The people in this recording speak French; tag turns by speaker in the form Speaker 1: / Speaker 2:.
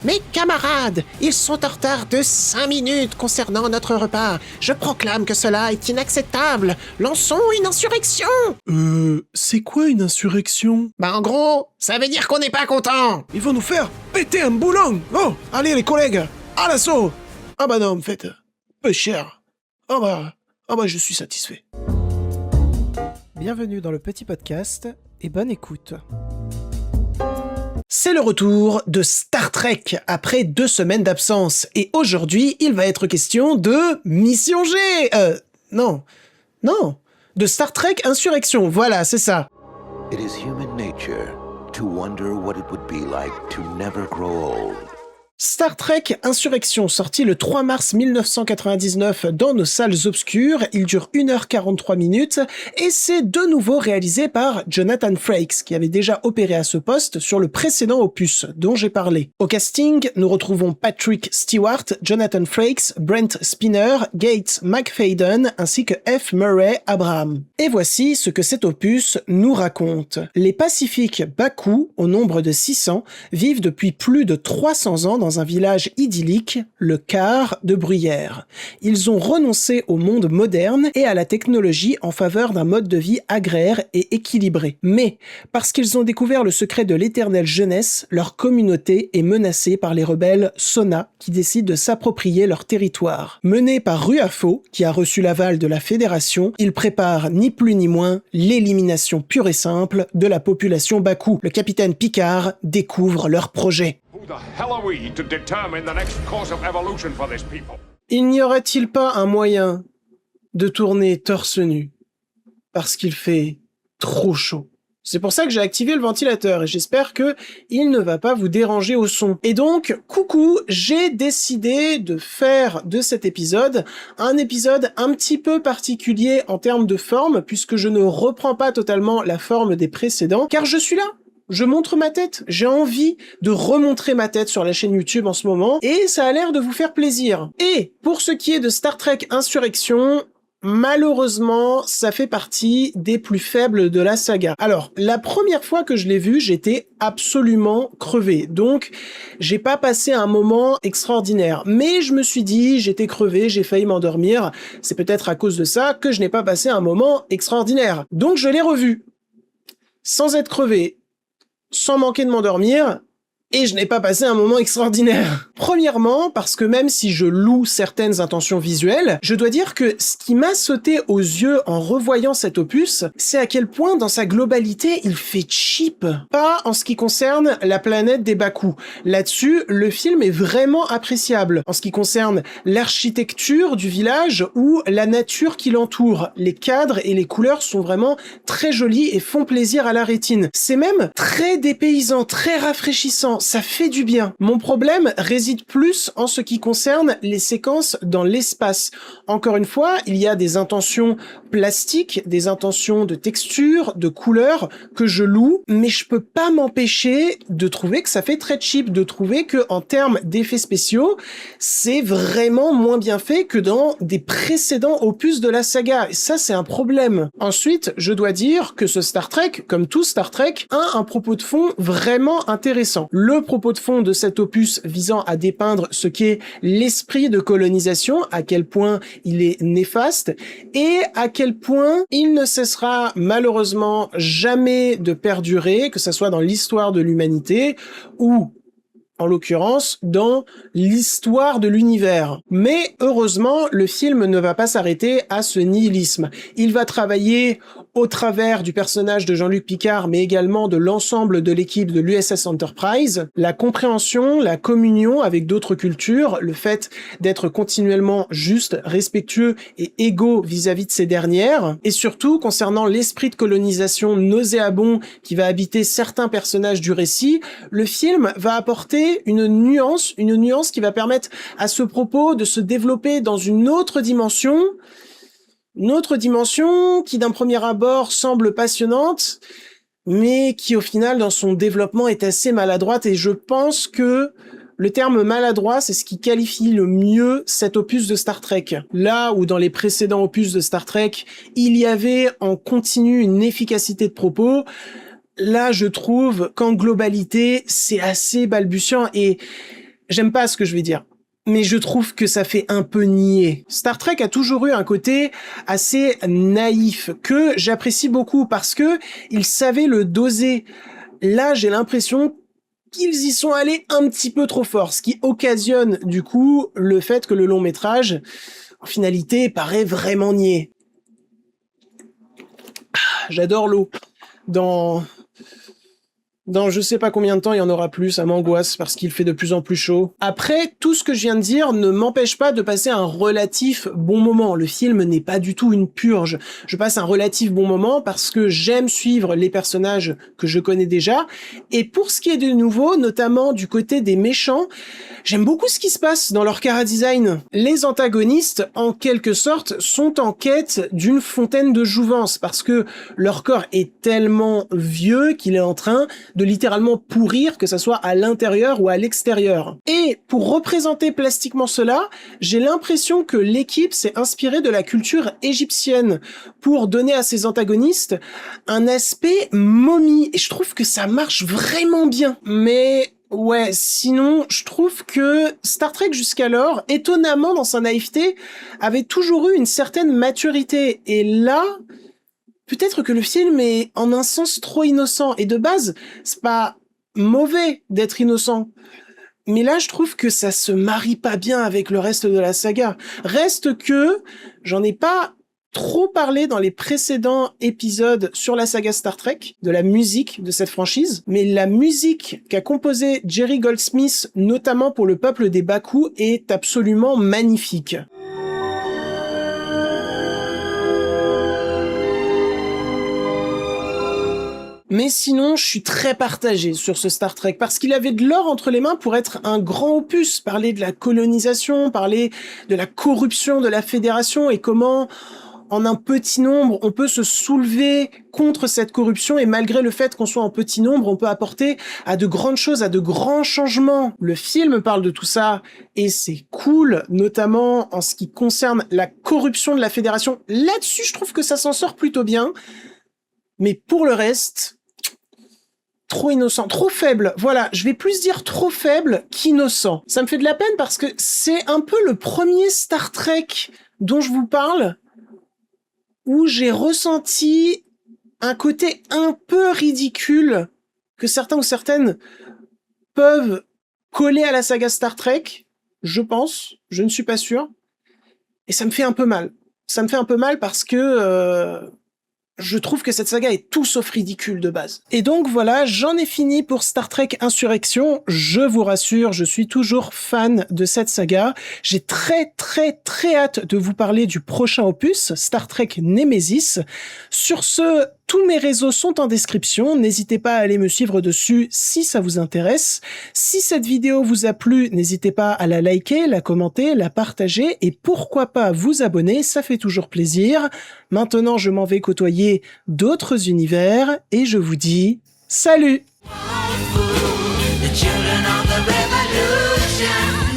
Speaker 1: Mes camarades, ils sont en retard de 5 minutes concernant notre repas. Je proclame que cela est inacceptable. Lançons une insurrection.
Speaker 2: C'est quoi une insurrection?
Speaker 1: En gros, ça veut dire qu'on n'est pas content.
Speaker 2: Ils vont nous faire péter un boulon. Oh, allez les collègues, à l'assaut. Ah bah non, en fait, peu cher. Ah bah je suis satisfait.
Speaker 3: Bienvenue dans le petit podcast et bonne écoute.
Speaker 1: C'est le retour de Star Trek après 2 semaines d'absence. Et aujourd'hui, il va être question de Mission G. Non. De Star Trek Insurrection, voilà, c'est ça.
Speaker 4: It is human nature to wonder what it would be like to never grow old.
Speaker 1: Star Trek Insurrection, sorti le 3 mars 1999 dans nos salles obscures, il dure 1h43 minutes et c'est de nouveau réalisé par Jonathan Frakes, qui avait déjà opéré à ce poste sur le précédent opus dont j'ai parlé. Au casting, nous retrouvons Patrick Stewart, Jonathan Frakes, Brent Spiner, Gates McFadden ainsi que F. Murray Abraham. Et voici ce que cet opus nous raconte. Les Pacifiques Baku, au nombre de 600, vivent depuis plus de 300 ans dans un village idyllique, le Quart de Bruyère. Ils ont renoncé au monde moderne et à la technologie en faveur d'un mode de vie agraire et équilibré. Mais, parce qu'ils ont découvert le secret de l'éternelle jeunesse, leur communauté est menacée par les rebelles Sona qui décident de s'approprier leur territoire. Menés par Ruafo, qui a reçu l'aval de la Fédération, ils préparent ni plus ni moins l'élimination pure et simple de la population Baku. Le capitaine Picard découvre leur projet. Il n'y aurait-il pas un moyen de tourner torse nu parce qu'il fait trop chaud? C'est pour ça que j'ai activé le ventilateur et j'espère que il ne va pas vous déranger au son. Et donc, coucou, j'ai décidé de faire de cet épisode un épisode un petit peu particulier en termes de forme puisque je ne reprends pas totalement la forme des précédents car je suis là. Je montre ma tête, j'ai envie de remontrer ma tête sur la chaîne YouTube en ce moment, et ça a l'air de vous faire plaisir. Et pour ce qui est de Star Trek Insurrection, malheureusement, ça fait partie des plus faibles de la saga. Alors, la première fois que je l'ai vu, j'étais absolument crevé. Donc, j'ai pas passé un moment extraordinaire. Mais je me suis dit, j'étais crevé, j'ai failli m'endormir. C'est peut-être à cause de ça que je n'ai pas passé un moment extraordinaire. Donc, je l'ai revu. Sans être crevé. Sans manquer de m'endormir, et je n'ai pas passé un moment extraordinaire. Premièrement, parce que même si je loue certaines intentions visuelles, je dois dire que ce qui m'a sauté aux yeux en revoyant cet opus, c'est à quel point dans sa globalité, il fait cheap. Pas en ce qui concerne la planète des Baku. Là-dessus, le film est vraiment appréciable. En ce qui concerne l'architecture du village ou la nature qui l'entoure, les cadres et les couleurs sont vraiment très jolis et font plaisir à la rétine. C'est même très dépaysant, très rafraîchissant. Ça fait du bien. Mon problème réside plus en ce qui concerne les séquences dans l'espace. Encore une fois, il y a des intentions plastiques, des intentions de texture, de couleur que je loue, mais je peux pas m'empêcher de trouver que ça fait très cheap, de trouver que en termes d'effets spéciaux, c'est vraiment moins bien fait que dans des précédents opus de la saga. Et ça, c'est un problème. Ensuite, je dois dire que ce Star Trek, comme tout Star Trek, a un propos de fond vraiment intéressant. Le propos de fond de cet opus visant à dépeindre ce qu'est l'esprit de colonisation, à quel point il est néfaste, et à quel point il ne cessera malheureusement jamais de perdurer, que ce soit dans l'histoire de l'humanité, ou en l'occurrence, dans l'histoire de l'univers. Mais heureusement, le film ne va pas s'arrêter à ce nihilisme. Il va travailler au travers du personnage de Jean-Luc Picard, mais également de l'ensemble de l'équipe de l'USS Enterprise, la compréhension, la communion avec d'autres cultures, le fait d'être continuellement juste, respectueux et égaux vis-à-vis de ces dernières, et surtout concernant l'esprit de colonisation nauséabond qui va habiter certains personnages du récit, le film va apporter une nuance qui va permettre à ce propos de se développer dans une autre dimension qui d'un premier abord semble passionnante, mais qui au final dans son développement est assez maladroite, et je pense que le terme maladroit, c'est ce qui qualifie le mieux cet opus de Star Trek. Là où dans les précédents opus de Star Trek, il y avait en continu une efficacité de propos, là, je trouve qu'en globalité, c'est assez balbutiant et J'aime pas ce que je vais dire, mais je trouve que ça fait un peu niais. Star Trek a toujours eu un côté assez naïf que j'apprécie beaucoup parce que ils savaient le doser. Là, j'ai l'impression qu'ils y sont allés un petit peu trop fort, ce qui occasionne du coup le fait que le long métrage, en finalité, paraît vraiment niais. J'adore l'eau. Dans je sais pas combien de temps il y en aura plus, ça m'angoisse parce qu'il fait de plus en plus chaud. Après, tout ce que je viens de dire ne m'empêche pas de passer un relatif bon moment. Le film n'est pas du tout une purge. Je passe un relatif bon moment parce que j'aime suivre les personnages que je connais déjà. Et pour ce qui est de nouveau, notamment du côté des méchants, j'aime beaucoup ce qui se passe dans leur chara-design. Les antagonistes, en quelque sorte, sont en quête d'une fontaine de jouvence parce que leur corps est tellement vieux qu'il est en train de littéralement pourrir, que ça soit à l'intérieur ou à l'extérieur. Et pour représenter plastiquement cela, j'ai l'impression que l'équipe s'est inspirée de la culture égyptienne pour donner à ses antagonistes un aspect momie. Et je trouve que ça marche vraiment bien. Mais ouais, sinon, je trouve que Star Trek jusqu'alors, étonnamment dans sa naïveté, avait toujours eu une certaine maturité. Et là, peut-être que le film est en un sens trop innocent. Et de base, c'est pas mauvais d'être innocent. Mais là, je trouve que ça se marie pas bien avec le reste de la saga. Reste que, j'en ai pas trop parlé dans les précédents épisodes sur la saga Star Trek, de la musique de cette franchise, mais la musique qu'a composée Jerry Goldsmith, notamment pour le peuple des Baku, est absolument magnifique. Mais sinon, je suis très partagé sur ce Star Trek, parce qu'il avait de l'or entre les mains pour être un grand opus, parler de la colonisation, parler de la corruption de la Fédération, et comment, en un petit nombre, on peut se soulever contre cette corruption, et malgré le fait qu'on soit en petit nombre, on peut apporter à de grandes choses, à de grands changements. Le film parle de tout ça, et c'est cool, notamment en ce qui concerne la corruption de la Fédération. Là-dessus, je trouve que ça s'en sort plutôt bien, mais pour le reste, trop innocent, trop faible. Voilà, je vais plus dire trop faible qu'innocent. Ça me fait de la peine parce que c'est un peu le premier Star Trek dont je vous parle où j'ai ressenti un côté un peu ridicule que certains ou certaines peuvent coller à la saga Star Trek. Je pense, je ne suis pas sûr. Et ça me fait un peu mal. Ça me fait un peu mal parce que je trouve que cette saga est tout sauf ridicule de base. Et donc voilà, j'en ai fini pour Star Trek Insurrection. Je vous rassure, je suis toujours fan de cette saga. J'ai très hâte de vous parler du prochain opus, Star Trek Nemesis. Sur ce, tous mes réseaux sont en description. N'hésitez pas à aller me suivre dessus si ça vous intéresse. Si cette vidéo vous a plu, n'hésitez pas à la liker, la commenter, la partager et pourquoi pas vous abonner, ça fait toujours plaisir. Maintenant, je m'en vais côtoyer d'autres univers et je vous dis salut!
Speaker 5: The children of the revolution.